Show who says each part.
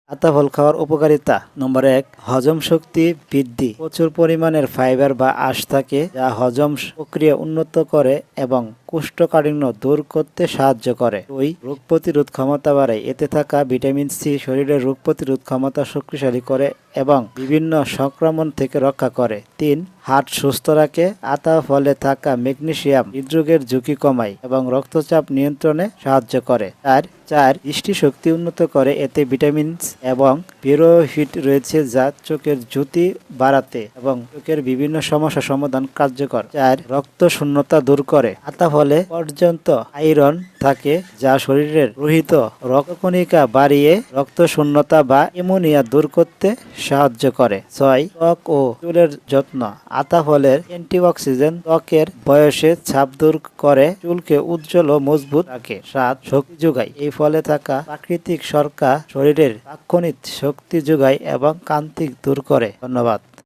Speaker 1: আতা ফল খাওয়ার উপকারিতা। নম্বর 1, হজম শক্তি বৃদ্ধি। প্রচুর পরিমাণের ফাইবার বা আঁশ থাকে যা হজম প্রক্রিয়া উন্নত করে এবং কোষ্ঠকাঠিন্য দূর করতে সাহায্য করে। 2, রোগ প্রতিরোধ ক্ষমতা বাড়ায়। এতে থাকা ভিটামিন সি শরীরের রোগ প্রতিরোধ ক্ষমতা শক্তিশালী করে এবং বিভিন্ন সংক্রমণ থেকে রক্ষা করে। 3, হার্ট সুস্থ রাখে। আতা ফলে থাকা ম্যাগনেসিয়াম হৃদরোগের ঝুঁকি কমায় এবং রক্তচাপ নিয়ন্ত্রণে সাহায্য করে। 4, দৃষ্টিশক্তি উন্নত করে। এতে ভিটামিন এবং পেরোহিট রয়েছে যা চোখের জ্যোতি বাড়াতে এবং চোখের বিভিন্ন সমস্যা সমাধান কার্যকর। 4, রক্ত শূন্যতা দূর করে। আতা ফলে পর্যাপ্ত আয়রন থাকে যা শরীরের রোহিত রক্তকণিকা বাড়িয়ে রক্ত শূন্যতা বা অ্যামোনিয়া দূর করতে সাহায্য করে। 6, ত্বক ও চুলের যত্ন। আতা ফলের অ্যান্টিঅক্সিডেন্ট ত্বকের বয়সে ছাপ দূর করে চুলকে উজ্জ্বল ও মজবুত রাখে। 7, শক্তি যোগায়। এই ফলে থাকা প্রাকৃতিক শর্করা শরীরের তাৎক্ষণিক শক্তি যোগায় এবং ক্লান্তি দূর করে। ধন্যবাদ।